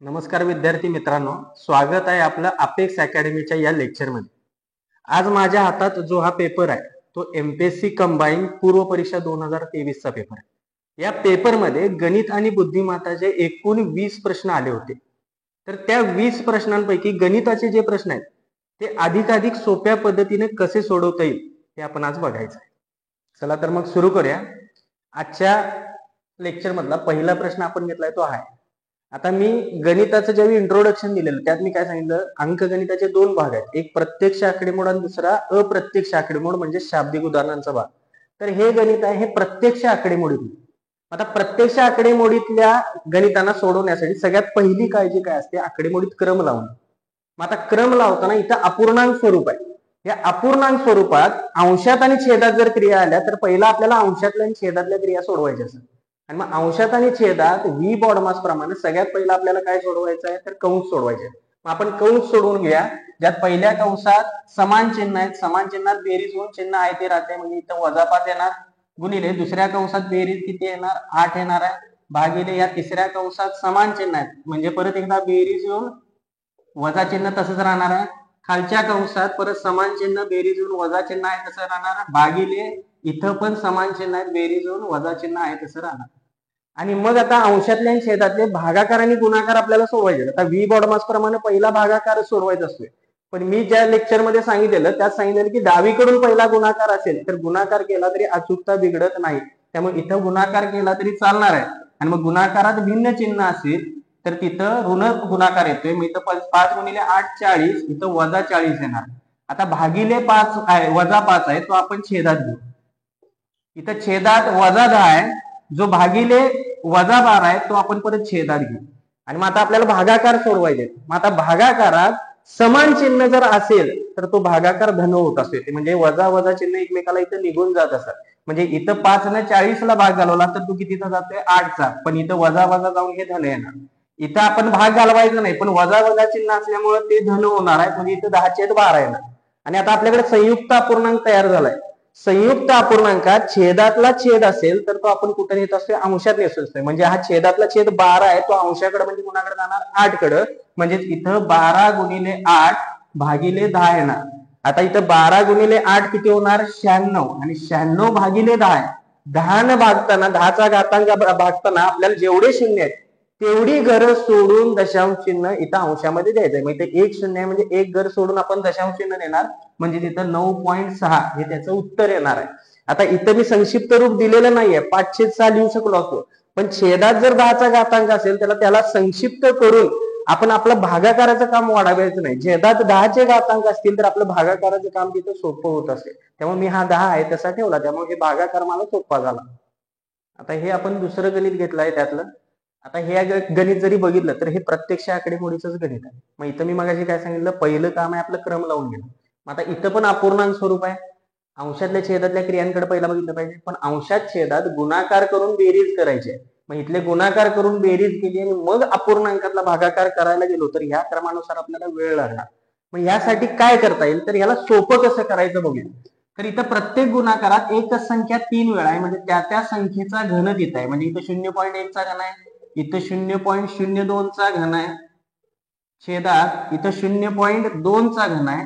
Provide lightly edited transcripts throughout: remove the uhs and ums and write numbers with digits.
नमस्कार विद्यार्थी मित्रांनो, स्वागत आहे आपलं अपेक्स अकॅडमीच्या या लेक्चरमध्ये। आज माझ्या हातात जो हा पेपर आहे तो एमपीएससी कंबाईन पूर्व परीक्षा 2023 चा पेपर आहे। या पेपरमध्ये गणित आणि बुद्धिमत्ताचे एकूण 20 प्रश्न आले होते। तर त्या 20 प्रश्नांपैकी गणिताचे जे प्रश्न आहेत ते अधिकाधिक सोप्या पद्धतीने कसे सोडवता येईल हे आपण आज बघायचं आहे। चला तर मग सुरू करूया। आजच्या लेक्चर मधला पहिला प्रश्न आपण घेतलाय तो आहे। आता मी गणिताचं ज्यावेळी इंट्रोडक्शन दिलेलं त्यात मी काय सांगितलं, अंकगणिताचे दोन भाग आहेत, एक प्रत्यक्ष आकडेमोड आणि दुसरा अप्रत्यक्ष आकडेमोड म्हणजे शाब्दिक उदाहरणांचा भाग। तर हे गणित आहे हे प्रत्यक्ष आकडेमोडीतलं। आता प्रत्यक्ष आकडेमोडीतल्या गणितांना सोडवण्यासाठी सगळ्यात पहिली काळजी काय असते, आकडेमोडीत क्रम लावणं। मग आता क्रम लावताना इथं अपूर्णांक स्वरूप आहे, या अपूर्णांक स्वरूपात अंशात आणि छेदात जर क्रिया आल्या तर पहिला आपल्याला अंशातल्या आणि छेदातल्या क्रिया सोडवायच्या असतात। आणि मग अंशात आणि छेदात व्ही बॉडमास प्रमाणे सगळ्यात पहिला आपल्याला काय सोडवायचं आहे तर कंस सोडवायचे। मग आपण कंस सोडवून घ्या, ज्यात पहिल्या कंसात समान चिन्ह आहेत, समान चिन्हात बेरीज होऊन चिन्ह आहे ते राहते, म्हणजे इथं -5 येणार, गुणिले दुसऱ्या कंसात बेरीज किती येणार 8 येणार आहे, भागिले या तिसऱ्या कंसात समान चिन्ह आहेत म्हणजे परत एकदा बेरीज येऊन वजा चिन्ह तसंच राहणार आहे, खालच्या कंसात परत समान चिन्ह बेरीज येऊन वजा चिन्ह आहे तसं राहणार, भागिले इथं पण समान चिन्ह आहेत बेरीज येऊन वजा चिन्ह आहे तसं राहणार। आणि मग आता अंशातले आणि छेदातले भागाकार आणि गुणाकार आपल्याला सोडवायचे। आता व्ही बॉडमास प्रमाणे पहिला भागाकार सोडवायचा असतो, पण मी ज्या लेक्चर मध्ये सांगितलेलं त्यात सांगितलेलं की डावीकडून पहिला गुणाकार असेल तर गुणाकार केला तरी अचूकता बिघडत नाही, त्यामुळे इथं गुणाकार केला तरी चालणार आहे। आणि मग गुणाकारात भिन्न चिन्ह असेल तर तिथं ऋण गुणाकार येतोय, मग इथं 5 गुणिले 8 40, इथं वजा 40 येणार। आता भागिले 5 आहे वजा 5 आहे तो आपण छेदात घेऊ, इथं छेदात वजा 10 आहे, जो भागिले वजा 12 आहे तो आपण परत छेदात घेऊ। आणि मग आता आपल्याला भागाकार सोडवायचे। मग आता भागाकारात समान चिन्ह जर असेल तर तो भागाकार धन होत असते, म्हणजे वजा वजा चिन्ह एकमेकाला इथं निघून जात असतात। म्हणजे इथं 5 ने 40 ला भाग घालवला तर तो कितीचा जातोय 8 चा, पण इथं वजा वजा जाऊन हे धन येणार। इथं आपण भाग घालवायचा नाही, पण वजा वजा चिन्ह असल्यामुळे ते धन होणार आहे, म्हणजे इथं 10/12 येणार। आणि आता आपल्याकडे संयुक्त अपूर्णांक तयार झालाय। संयुक्त अपूर्णांकात छेदातला छेद असेल तर तो आपण कुठे नेत असतो, अंशात नेत असतो, म्हणजे हा छेदातला छेद 12 आहे तो अंशाकडे म्हणजे कुणाकडे जाणार 8 कडे, म्हणजे इथं 12 गुणिले 8 भागिले 10 येणार। आता इथं 12 गुणिले 8 किती होणार 96, आणि 96 भागिले 10 आहे। 10 न भागताना 10चा घातांक भागताना आपल्याला जेवढे शून्य आहेत तेवढी घर सोडून दशांश चिन्ह इथं अंशामध्ये द्यायचंय। मग इथे 1 शून्य आहे म्हणजे एक घर सोडून आपण दशांश चिन्ह देणार, म्हणजे तिथं 9.6 हे त्याचं उत्तर येणार आहे। आता इथं मी संक्षिप्त रूप दिलेलं नाहीये, 5/6 लिहू शकलो असतो, पण छेदात जर 10चा घातांक असेल त्याला संक्षिप्त करून आपण आपलं भागाकाराचं काम वाढवायचं नाही। छेदात 10चे घातांक असतील तर आपलं भागाकाराचं काम तिथं सोपं होत असेल, त्यामुळे मी हा 10 आहे तसा ठेवला, त्यामुळे हे भागाकार मला सोपा झाला। आता हे आपण दुसरं गणित घेतलं आहे त्यातलं। आता हे गणित जरी बघितलं तर हे प्रत्यक्ष आकडेमोडीचंच गणित आहे। मग इथं मी मगाशी काय सांगितलं, पहिलं काम आहे आपलं क्रम लावून घेणं। मग आता इथं पण अपूर्णांक स्वरूप आहे, अंशातल्या छेदातल्या क्रियांकडे पहिला बघितलं पाहिजे, पण अंशात छेदात गुणाकार करून बेरीज करायची आहे। मग इथले गुणाकार करून बेरीज केली आणि मग अपूर्णांकातला भागाकार करायला गेलो तर ह्या क्रमानुसार आपल्याला वेळ लागणार। मग यासाठी काय करता येईल तर याला सोपं कसं करायचं बघूया। तर इथं प्रत्येक गुणाकारात एकच संख्या 3 वेळा आहे, म्हणजे त्या संख्येचा घन तिथं आहे, म्हणजे इथं 0.1 चा घन आहे, इथं 0.02 चा घन आहे, छेदात इथं 0.2 चा घन आहे,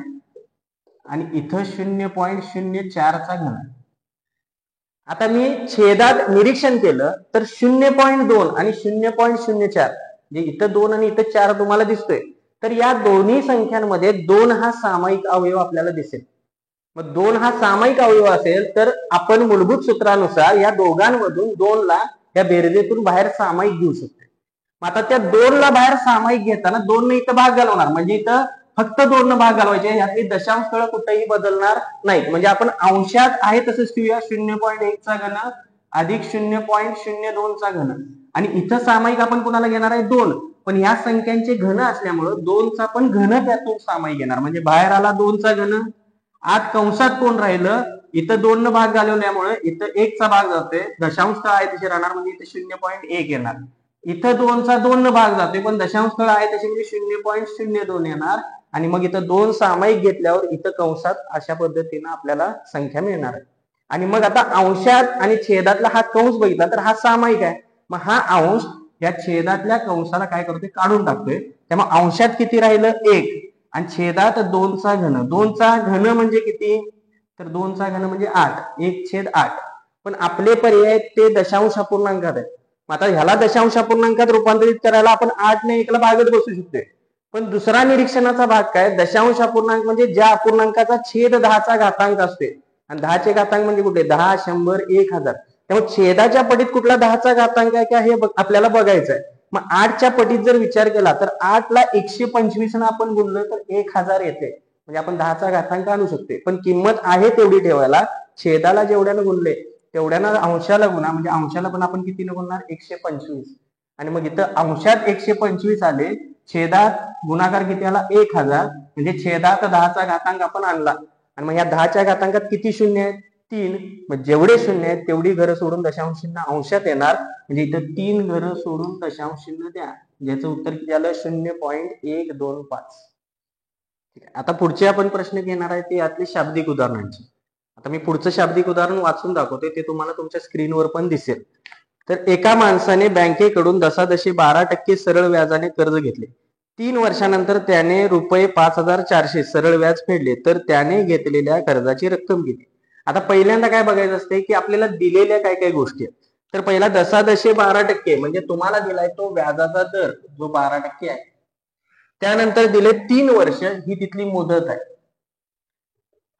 आणि इथं 0.04 चा घन आहे। आता मी छेदात निरीक्षण केलं तर 0.2 आणि 0.04 म्हणजे इथं 2 आणि इथं 4 तुम्हाला दिसतोय, तर या दोन्ही संख्यांमध्ये 2 हा सामायिक अवयव आपल्याला दिसेल। मग 2 हा सामायिक अवयव असेल तर आपण मूलभूत सूत्रानुसार या दोघांमधून 2 ला या बेरजेतून बाहेर सामायिक घेऊ शकतो। आता त्या 2 ला बाहेर सामायिक घेताना 2 ने इथं भाग घालवणार, म्हणजे इथं फक्त 2 न भाग घालवायचे, यातली दशांश स्थळ कुठेही बदलणार नाहीत, म्हणजे आपण अंशात आहे तसंच ठेवूया 0.1 चा घन अधिक 0.02 चा घन, आणि इथं सामायिक आपण कुणाला घेणार आहे 2, पण या संख्यांचे घन असल्यामुळे 2 चा पण घन त्यातून सामायिक घेणार, म्हणजे बाहेर आला 2 चा घन, आत कंसात कोण राहिलं इथं 2 न भाग घालवल्यामुळे इथं 1 चा भाग जातोय, दशांश स्थळ आहे तसे राहणार, म्हणजे इथं 0.1 येणार, इथं 2 चा 2 न भाग जातोय पण दशांश स्थळ आहे तसे म्हणजे 0.02 येणार, आणि मग इथं 2 सामायिक घेतल्यावर इथं कंसात अशा पद्धतीने आपल्याला संख्या मिळणार आहे। आणि मग आता अंशात आणि छेदातला हा कंस बघितला तर हा सामायिक आहे, मग हा अंश या छेदातल्या कंसाला काय करतोय, काढून टाकतोय. त्यामुळे अंशात किती राहिलं, 1, आणि छेदात 2चा घन. 2चा घन म्हणजे किती, तर 2चा घन म्हणजे 8, 1/8. पण आपले पर्याय ते दशांश अपूर्णांकात आहे. आता ह्याला दशांश अपूर्णांकात रूपांतरित करायला आपण 8 ने 1ला भागत बसू शकतोय. पण दुसरा निरीक्षणाचा भाग काय, दशांश अपूर्णांक म्हणजे ज्या अपूर्णांकाचा छेद 10चा घातांक असते. आणि 10चे घातांक म्हणजे कुठे, 10, 100, 1000. त्यामुळे छेदाच्या पटीत कुठला 10चा घातांक आहे का हे आपल्याला बघायचं आहे. मग 8च्या पटीत जर विचार केला तर 8ला 125 ने आपण गुणलं तर 1000 येते. म्हणजे आपण 10चा घातांक आणू शकते. पण किंमत आहे तेवढी ठेवायला, छेदाला जेवढ्यानं गुणले तेवढ्यानं अंशाला गुणा, म्हणजे अंशाला पण आपण कितीने गुणणार, 125. आणि मग इथं अंशात 125 आले, छेदात गुणाकार किती आला, 1000. म्हणजे छेदात 10चा घातांक आपण आणला. आणि मग या 10च्या घातांकात किती शून्य आहेत, 3. मग जेवढे शून्य आहेत तेवढी घरं सोडून दशांश चिन्ह अंशात येणार. म्हणजे इथं 3 घरं सोडून दशांश चिन्ह द्या. ज्याचं उत्तर किती आलं, 0.125. आता पुढचे आपण प्रश्न घेणार आहे ते यातले शाब्दिक उदाहरणांचे. आता मी पुढचं शाब्दिक उदाहरण वाचून दाखवते, ते तुम्हाला तुमच्या स्क्रीनवर पण दिसेल. तर एका माणसाने बँकेकडून दशादशी 12% सरळ व्याजाने कर्ज घेतले. 3 वर्षानंतर त्याने रुपये 5400 सरळ व्याज फेडले, तर त्याने घेतलेल्या कर्जाची रक्कम किती. आता पहिल्यांदा काय बघायचं असते की आपल्याला दिलेल्या काय काय गोष्टी आहेत. तर पहिला दशादशी 12% म्हणजे तुम्हाला दिलाय तो व्याजाचा दर जो 12% आहे. त्यानंतर दिले 3 वर्ष ही तिथली मुदत आहे.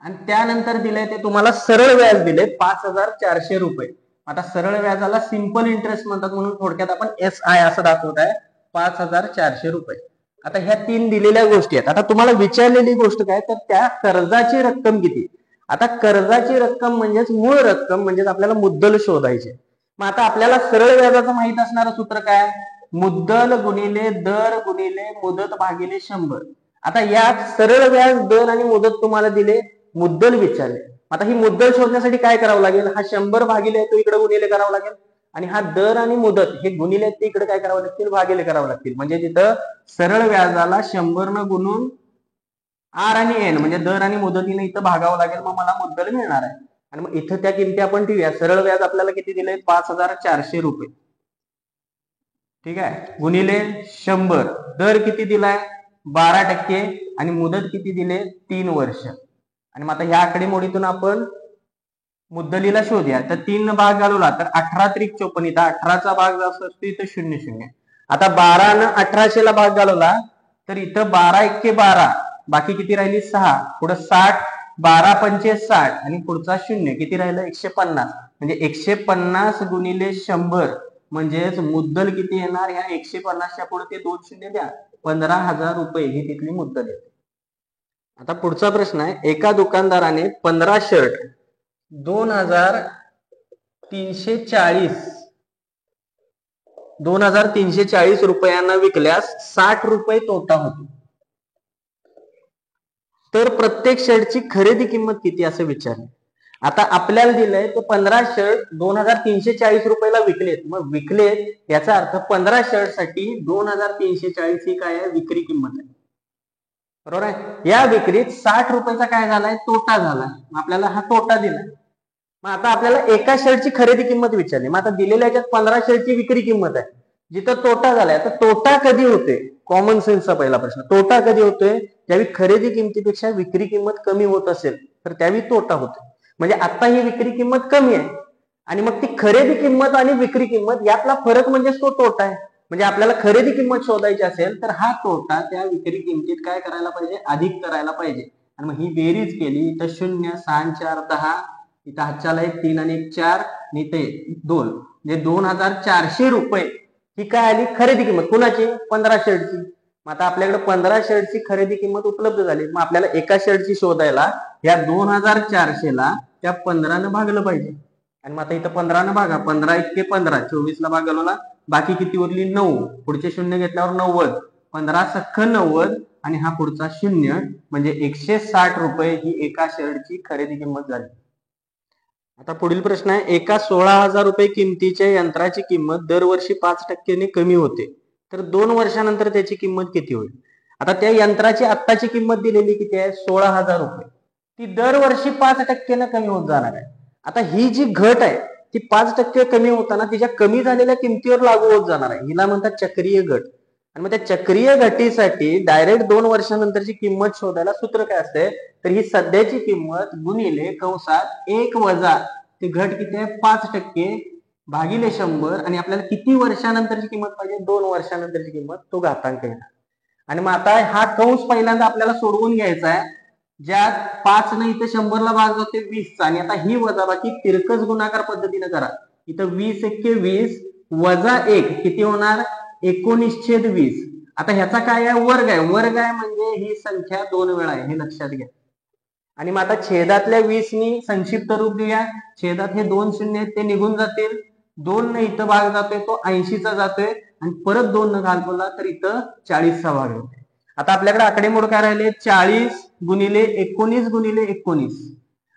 आणि त्यानंतर दिले ते तुम्हाला सरळ व्याज दिले 5400 रुपये. आता सरळ व्याजाला सिंपल इंटरेस्ट म्हणतात, म्हणून थोडक्यात आपण SI असं दाखवत आहे, 5400 रुपये. आता ह्या 3 दिलेल्या गोष्टी आहेत. आता तुम्हाला विचारलेली गोष्ट काय, तर त्या कर्जाची रक्कम किती. आता कर्जाची रक्कम म्हणजेच मूळ रक्कम, म्हणजेच आपल्याला मुद्दल शोधायचे. मग आता आपल्याला सरळ व्याजाचं माहित असणारं सूत्र काय, मुद्दल गुणिले दर गुणिले मुदत भागिले 100. आता यात सरळ व्याज, दर आणि मुदत तुम्हाला दिले, मुद्दल विचारले. आता ही मुद्दल शोधण्यासाठी काय करावं लागेल, हा 100 भागिले तो इकडे गुणिले करावं लागेल. आणि हा दर आणि मुदत हे गुणिले ते इकडे काय करावं लागतील, भागिले करावं लागतील. म्हणजे तिथं सरळ व्याजाला 100 न गुणून R आणि N म्हणजे दर आणि मुदतीने इथं भागावं लागेल, मग मला मुद्दल मिळणार आहे. आणि मग इथं त्या किमती आपण ठेवूया. सरळ व्याज आपल्याला किती दिले, 5400 रुपये. ठीक आहे, गुणिले 100. दर किती दिलाय, 12% आणि मुदत किती दिले, 3 वर्ष. आणि मग आता ह्या आकडेमोडीतून आपण मुद्दलीला शोधूया. तर 3 भाग घालवला तर 18 त्रिक 54. इथं 18चा भाग जास्त असतो, इथं 00. आता 12 न 1800 ला भाग घालवला तर इथं 12 एक्के 12, बाकी किती राहिली 6, पुढे 60, 12 पंचे 60 आणि पुढचा 0 किती राहिलं, 150. म्हणजे 150 गुणिले 100 म्हणजेच मुद्दल किती येणार, ह्या 150च्या पुढे ते 2 शून्य द्या, 15000 रुपये ही तिथली मुद्दल येते. आता पुढचा प्रश्न आहे, एका दुकानदाराने 15 शर्ट 2340 रुपयांना विकल्यास 60 रुपये तोटा होतो. तर प्रत्येक शर्टची खरेदी किंमत किती असं विचारले. आता आपल्याला दिलंय तर 15 शर्ट 2340 रुपयाला विकलेत. मग विकलेत याचा अर्थ 15 शर्ट साठी 2340 ही काय आहे, विक्री किंमत आहे. बरोबर आहे. या विक्रीत 60 रुपयाचा काय झालाय, तोटा झालाय. आपल्याला हा तोटा दिलाय. मग आता आपल्याला एका शर्टची खरेदी किंमत विचारली. मग आता दिलेल्या याच्यात 15 शर्टची विक्री किंमत आहे, जिथं तोटा झालाय. तर तोटा कधी होते, कॉमन सेन्सचा पहिला प्रश्न, तोटा कधी होतोय, ज्यावेळी खरेदी किमतीपेक्षा विक्री किंमत कमी होत असेल तर त्यावेळी तोटा होतो. म्हणजे आता ही विक्री किंमत कमी आहे आणि मग ती खरेदी किंमत आणि विक्री किंमत यातला फरक म्हणजे तो तोटा आहे. म्हणजे आपल्याला खरेदी किंमत शोधायची असेल तर हा तोटा त्या विक्री किंमतीत काय करायला पाहिजे, अधिक करायला पाहिजे. आणि मग ही बेरीज केली तर 0, 6, 4, 10, इथं हातच्याला 1, 3 आणि 1, 4 आणि इथे 2, म्हणजे 2400 रुपये ही काय आली, खरेदी किंमत. कुणाची, 15 शर्टची. मग आता आपल्याकडे 15 शर्टची खरेदी किंमत उपलब्ध झाली. मग आपल्याला एका शर्टची शोधायला या 2400 ला त्या 15 न भागलं पाहिजे. आणि मग आता इथं 15 न भागा, 15 एक्के 15, 24 ला भाग घालवला, बाकी किती उरली 9, पुढचे शून्य घेतल्यावर 90, 15 सख्ख 90 आणि हा पुढचा 0, म्हणजे 160 रुपये ही एका शर्टची खरेदी किंमत झाली. आता पुढील प्रश्न आहे, एका 16,000 रुपये किमतीच्या यंत्राची किंमत दरवर्षी 5% ने कमी होते, तर 2 वर्षानंतर त्याची किंमत किती होईल. आता त्या यंत्राची आत्ताची किंमत दिलेली किती आहे, 16,000 रुपये. ती दरवर्षी 5% ने कमी होत जाणार आहे. आता ही जी घट आहे ती 5% कमी होताना तिच्या कमी झालेल्या किमतीवर लागू होत जाणार आहे. हिला म्हणतात चक्रीय घट. आणि मग त्या चक्रीय घटीसाठी डायरेक्ट 2 वर्षानंतरची किंमत शोधायला सूत्र काय असते, तर ही सध्याची किंमत गुणिले कंसात 1 वजा ती घट किती आहे 5% भागिले 100 आणि आपल्याला किती वर्षानंतरची किंमत पाहिजे 2 वर्षानंतरची किंमत, तो घातांक येणार. आणि मग आता हा कंस पहिल्यांदा आपल्याला सोडवून घ्यायचा आहे, ज्यात 5 न इथं 100 ला भाग जाते 20चा आणि आता ही वजाबाकी तिरकस गुणाकार पद्धतीने करा. इथं 20 एक्के 20 वजा 1 किती होणार 19/20. आता ह्याचा काय आहे वर्ग आहे. वर्ग आहे म्हणजे ही संख्या 2 वेळा आहे, हे लक्षात घ्या. आणि मग आता छेदातल्या 20 नी संक्षिप्त रूप देऊया. छेदात हे 2 शून्य आहेत ते निघून जातील. 2 न इथं भाग जातोय तो 80चा जातोय आणि परत 2 न घालवला तर इथं 40चा भाग होतोय. आता आपल्याकडे आकडेमोड काय राहिले 40 गुणिले 19 गुणिले 19.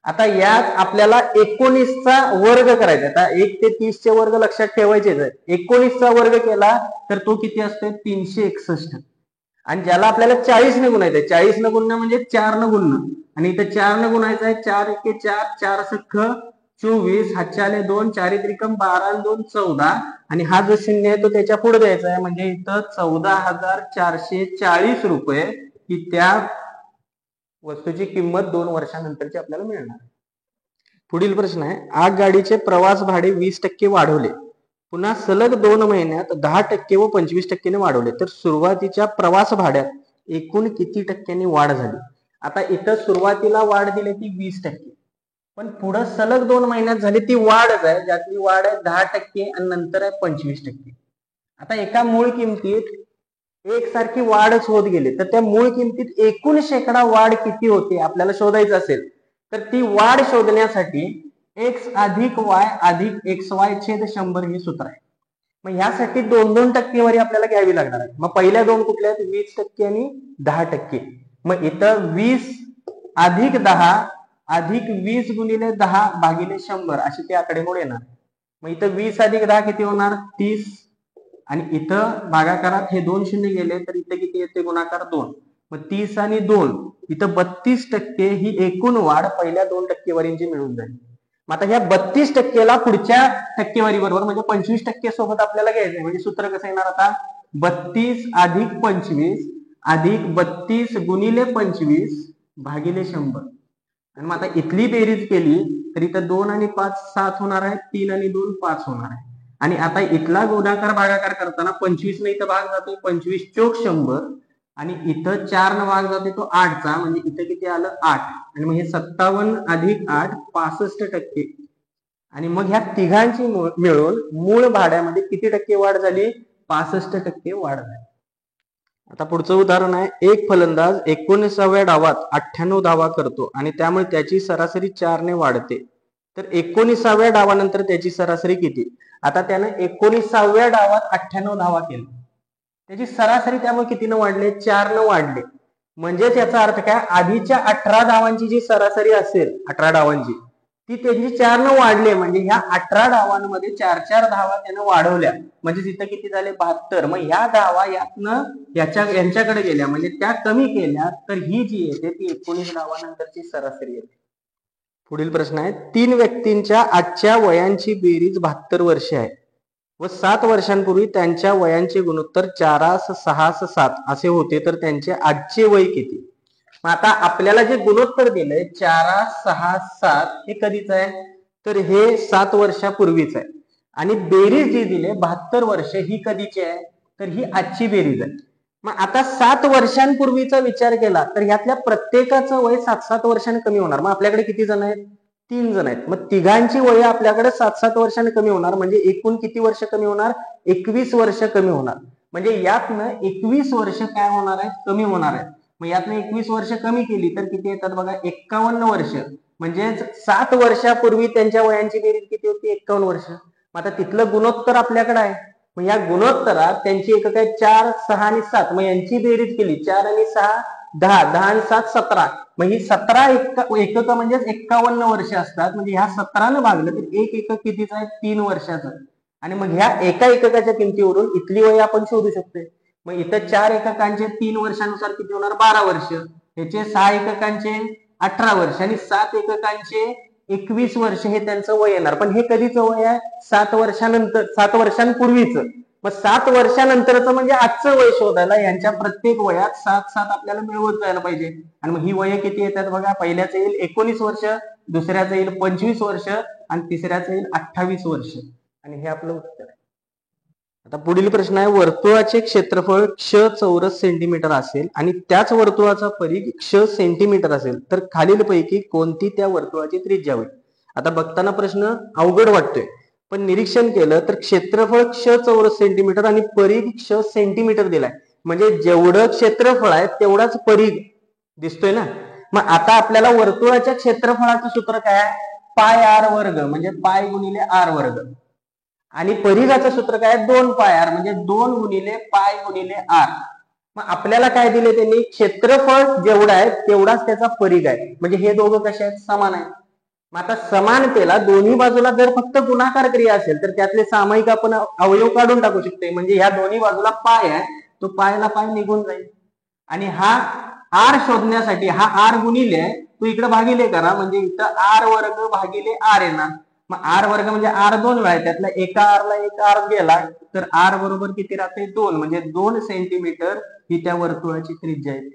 आता यात आपल्याला 19चा वर्ग करायचा. आता 1 ते 30 चे वर्ग लक्षात ठेवायचे. 19चा वर्ग केला तर तो किती असतो 361. आणि ज्याला आपल्याला 40 ने गुणायचंय, 40 न गुणणं म्हणजे 4 न गुणणं आणि इथं 4 न गुणायचं आहे. 4 एके 4 4 सख्ख 24 हातच्या आले 2 4 त्रिकम 12 2 14 आणि हा जो शून्य आहे तो त्याच्या पुढे द्यायचा आहे म्हणजे इथं 14,440 रुपये ही त्या वस्तूची किंमत 2 वर्षानंतरची आपल्याला मिळणार. पुढील प्रश्न आहे आगगाडीचे प्रवास भाडे 20% वाढवले, पुन्हा सलग 2 महिन्यात 10% व 25% वाढवले तर सुरुवातीच्या प्रवास भाड्यात एकूण किती टक्क्यांनी वाढ झाली. आता इथं सुरुवातीला वाढ दिली ती 20%, पण पुढे सलग 2 महिन्यात झाली ती वाढच आहे, ज्यातली वाढ आहे 10% आणि नंतर आहे 25%. आता एका मूळ किमतीत एकसारखी वाढच होत गेली तर त्या मूळ किमतीत एकूण शेकडा वाढ किती होते आपल्याला शोधायचं असेल तर ती वाढ शोधण्यासाठी x अधिक y अधिक xy छेद 100 हे सूत्र आहे. मग ह्यासाठी 2-2 टक्केवारी आपल्याला घ्यावी लागणार आहे. मग पहिल्या दोन कुठल्या आहेत 20% आणि 10%. मग इथं 20 अधिक 10 अधिक 20 गुणिले 10 भागिले 100 अशी ती आकडेमोड येणार. मग इथं 20 अधिक 10 किती होणार 30 आणि इथं भागाकारात हे 2 शून्य गेले तर इथं किती येते गुणाकार 2. मग 30 आणि 2 इथं 32% ही एकूण वाढ पहिल्या 2 टक्केवारींची मिळून जाईल. मग आता ह्या 32%ला पुढच्या टक्केवारी बरोबर म्हणजे 25% सोबत आपल्याला घ्यायचं म्हणजे सूत्र कसं येणार आता 32 अधिक 25 अधिक 32 गुणिले 25 भागिले 100. आणि मग आता इथली बेरीज केली तर इथं 2 आणि 5 7 होणार आहे, 3 आणि 2 5 होणार आहे. आणि आता इथला गुणाकार भागाकार करताना 25 न इथं भाग जातोय 25 चोक 100 आणि इथं 4 न भाग जातोय तो 8चा म्हणजे इथं किती आलं 8 आणि मग हे 57 अधिक 8 65%. आणि मग ह्या तिघांची मिळून मूळ भाड्यामध्ये किती टक्के वाढ झाली 65% वाढ झाली. आता पुढचं उदाहरण आहे एक फलंदाज 19व्या डावात 98 धावा करतो आणि त्यामुळे त्याची सरासरी 4 ने वाढते तर 19व्या डावानंतर त्याची सरासरी किती. आता त्यानं 19व्या डावात 98 धावा केल्या, त्याची सरासरी त्यामुळे कितीनं वाढले 4 न वाढले. म्हणजेच याचा अर्थ काय आधीच्या 18 धावांची जी सरासरी असेल 18 डावांची ती त्यांची 4 न वाढले म्हणजे ह्या 18 डावांमध्ये 4-4 धावा त्यानं वाढवल्या म्हणजे तिथं किती झाले 72. मग ह्या धावा यातनं यांच्याकडे गेल्या म्हणजे त्या कमी केल्या तर ही जी येते ती 19 डावानंतरची सरासरी येते. पुढील प्रश्न आहे 3 व्यक्तींच्या आजच्या वयांची बेरीज 72 वर्षे आहे व 7 वर्षांपूर्वी त्यांच्या वयांचे गुणोत्तर 4:6:7 असे होते तर त्यांचे आजचे वय किती. आता आपल्याला जे गुणोत्तर दिलंय 4:6:7 हे कधीच आहे तर हे 7 वर्षापूर्वीच आहे आणि बेरीज जी दिली 72 वर्ष ही कधीची आहे तर ही आजची बेरीज आहे. मग आता 7 वर्षांपूर्वीचा विचार केला तर ह्यातल्या प्रत्येकाचं वय 7-7 वर्षांनी कमी होणार. मग आपल्याकडे किती जण आहेत 3 जण आहेत. मग तिघांची वय आपल्याकडे 7-7 वर्षांनी कमी होणार म्हणजे एकूण किती वर्ष कमी होणार 21 वर्ष कमी होणार. म्हणजे यातनं 21 वर्ष काय होणार आहेत कमी होणार आहेत. मग यातनं 21 वर्ष कमी केली तर किती येतात बघा 51 वर्ष. म्हणजेच 7 वर्षापूर्वी त्यांच्या वयांची बेरीज किती होती 51 वर्ष. मग आता तिथलं गुणोत्तर आपल्याकडे आहे. मग या गुणोत्तरात त्यांची एकक आहे 4, 6 आणि 7. मग यांची बेरीज केली 4 आणि 6 10, 10 आणि 7 17. मग ही 17 एकक म्हणजे 51 वर्ष असतात. म्हणजे ह्या 17 ने भागलं तर एक एकक कितीचं आहे 3 वर्षाचं. आणि मग ह्या एका एककाच्या किमतीवरून इथली वय आपण शोधू शकतो. मग इथं 4 एककांचे 3 वर्षानुसार किती होणार 12 वर्ष, ह्याचे 6 एककांचे 18 वर्ष आणि 7 एककांचे 21 वर्ष हे त्यांचं वय येणार. पण हे कधीचं वय आहे? 7 वर्षानंतर, 7 वर्षांपूर्वीचं. मग 7 वर्षानंतरचं म्हणजे आजचं वय शोधायला यांच्या प्रत्येक वयात 7 आपल्याला मिळवत जायला पाहिजे. आणि मग ही वय किती येतात बघा. पहिल्याचं येईल 19 वर्ष, दुसऱ्याचं येईल 25 वर्ष आणि तिसऱ्याचं येईल 28 वर्ष. आणि हे आपलं उत्तर आहे. आता पुढील प्रश्न आहे, वर्तुळाचे क्षेत्रफळ क्ष चौरस सेंटीमीटर असेल आणि त्याच वर्तुळाचा परिघ क्ष सेंटीमीटर असेल तर खालीलपैकी कोणती त्या वर्तुळाची त्रिज्या होईल. आता बघताना प्रश्न अवघड वाटतोय, पण निरीक्षण केलं तर क्षेत्रफळ क्ष चौरस सेंटीमीटर आणि परिघ क्ष सेंटीमीटर दिलाय. म्हणजे जेवढं क्षेत्रफळ आहे तेवढाच परिघ दिसतोय ना. मग आता आपल्याला वर्तुळाच्या क्षेत्रफळाचं सूत्र काय आहे? पाय आर वर्ग, म्हणजे पाय गुणिले आर वर्ग. आणि परिघाचं सूत्र काय? 2 पाय आर, म्हणजे 2 गुणिले पाय गुणिले आर. मग आपल्याला काय दिले त्यांनी? क्षेत्रफळ जेवढं आहे तेवढाच त्याचा परिघ आहे. म्हणजे हे दोघं कसे आहेत? समान आहेत. मग आता समानतेला दोन्ही बाजूला जर फक्त गुणाकार क्रिया असेल तर त्यातले सामायिक आपण अवयव काढून टाकू शकतो. म्हणजे ह्या दोन्ही बाजूला पाय आहे, तो पायला पाय निघून जाईल. आणि हा आर शोधण्यासाठी हा आर गुणिले तो इकडे भागिले करा, म्हणजे इथं आर वर्ग भागिले आर येणार. मग आर वर्ग म्हणजे आर 2 वेळा, त्यातला एका आरला एक आर गेला तर आर बरोबर किती राहते? 2. म्हणजे 2 सेंटीमीटर ही त्या वर्तुळाची त्रिज्या आहे.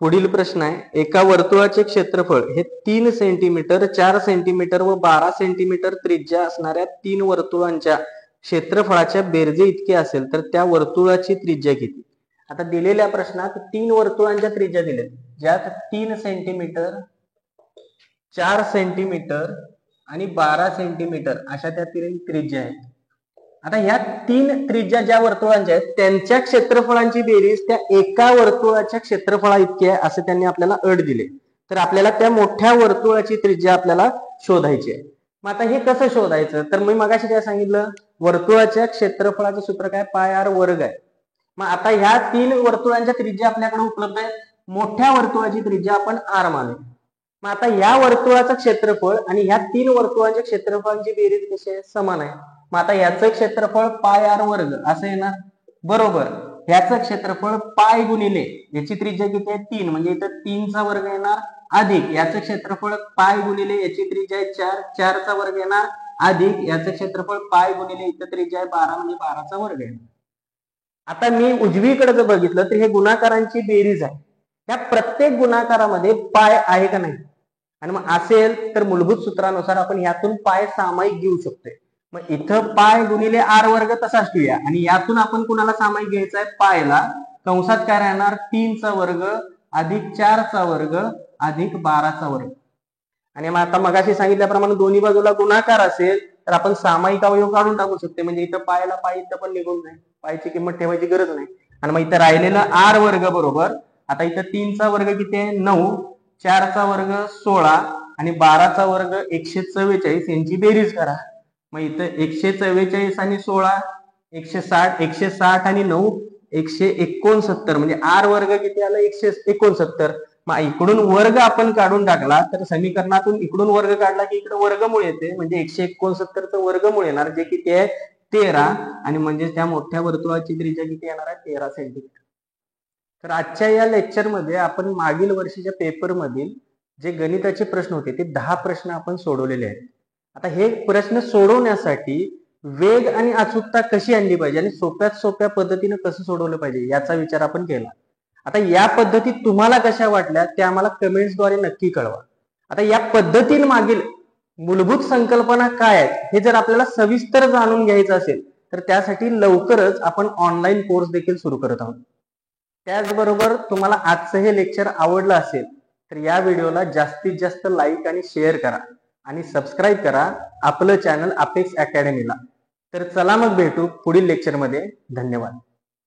पुढील प्रश्न आहे, एका वर्तुळाचे क्षेत्रफळ हे 3 सेंटीमीटर, 4 सेंटीमीटर व 12 सेंटीमीटर त्रिज्या असणाऱ्या 3 वर्तुळांच्या क्षेत्रफळाच्या बेरजे इतके असेल तर त्या वर्तुळाची त्रिज्या किती. आता दिलेल्या प्रश्नात 3 वर्तुळांच्या त्रिज्या दिल्या, ज्यात 3 सेंटीमीटर, 4 सेंटीमीटर आणि 12 सेंटीमीटर अशा त्या 3 त्रिज्या आहेत. आता ह्या 3 त्रिज्या ज्या वर्तुळांच्या आहेत त्यांच्या क्षेत्रफळांची बेरीज त्या एका वर्तुळाच्या क्षेत्रफळा इतकी आहे असं त्यांनी आपल्याला अट दिले. तर आपल्याला त्या मोठ्या वर्तुळाची त्रिज्या आपल्याला शोधायची आहे. मग आता हे कसं शोधायचं? तर मी मगाशी काय सांगितलं, वर्तुळाच्या क्षेत्रफळाचं सूत्र काय? पाय आर वर्ग आहे. मग आता ह्या 3 वर्तुळांच्या त्रिज्या आपल्याकडे उपलब्ध आहेत. मोठ्या वर्तुळाची त्रिज्या आपण आर मानू. मग आता या वर्तुळाचं क्षेत्रफळ आणि ह्या 3 वर्तुळांच्या क्षेत्रफळांची बेरीज कशी आहे? समान आहे. मग आता याचं क्षेत्रफळ पाय आर वर्ग असं येणार बरोबर. याचं क्षेत्रफळ पाय गुणिले याची त्रिज्या किती आहे? 3, म्हणजे इथं 3चा वर्ग येणार अधिक याचं क्षेत्रफळ पाय गुणिले याची त्रिज्या आहे 4, 4चा वर्ग येणार अधिक याचं क्षेत्रफळ पाय गुणिले इथं त्रिज्या आहे 12, म्हणजे 12चा वर्ग येणार. आता मी उजवीकडे जर बघितलं तर हे गुणाकारांची बेरीज आहे. या प्रत्येक गुणाकारामध्ये पाय आहे का नाही? आणि मग असेल तर मूलभूत सूत्रानुसार आपण यातून पाय सामायिक घेऊ शकतोय. मग इथं पाय गुणिले आर वर्ग तसाच ठेवूया आणि यातून आपण कुणाला सामायिक घ्यायचा आहे? पायला. कंसात काय राहणार? 3चा वर्ग अधिक 4चा वर्ग अधिक 12चा वर्ग. आणि मग आता मगाशी सांगितल्याप्रमाणे दोन्ही बाजूला गुणाकार असेल तर आपण सामायिक अवयव काढून टाकू शकतो. म्हणजे इथं पायला पाय इथं पण निघून जाईल, पायची किंमत ठेवायची गरज नाही. आणि मग इथं राहिलेलं आर वर्ग बरोबर, आता इथं 3चा वर्ग किती आहे? 9, 4चा वर्ग 16 आणि 12चा वर्ग 144 यांची बेरीज करा. मग इथं 144 आणि 16 160, 160 आणि 9 169, म्हणजे आर वर्ग किती आला? 169. मग इकडून वर्ग आपण काढून टाकला तर समीकरणातून इकडून वर्ग काढला की इकडे वर्गमूळ येते, म्हणजे 169चं वर्गमूळ येणार जे किती आहे? 13. आणि म्हणजे त्या मोठ्या वर्तुळाची त्रिज्या किती येणार आहे? 13 सेंटीमीटर. तर आजच्या या लेक्चरमध्ये आपण मागील वर्षीच्या पेपर मधील जे गणिताचे प्रश्न होते ते 10 प्रश्न आपण सोडवलेले आहेत. आता हे प्रश्न सोडवण्यासाठी वेग आणि अचूकता कशी आणली पाहिजे आणि सोप्यात सोप्या पद्धतीने कसं सोडवलं पाहिजे याचा विचार आपण केला. आता या पद्धती तुम्हाला कशा वाटल्या ते आम्हाला कमेंट्सद्वारे नक्की कळवा. आता या पद्धतींमागील मूलभूत संकल्पना काय आहेत हे जर आपल्याला सविस्तर जाणून घ्यायचं असेल तर त्यासाठी लवकरच आपण ऑनलाईन कोर्स देखील सुरू करत आहोत. त्याचबरोबर तुम्हाला आजचं हे लेक्चर आवडलं असेल तर या व्हिडिओला जास्तीत जास्त लाईक आणि शेअर करा आणि सबस्क्राईब करा आपलं चॅनल अपेक्स अकॅडमीला. तर चला मग भेटू पुढील लेक्चरमध्ये. धन्यवाद.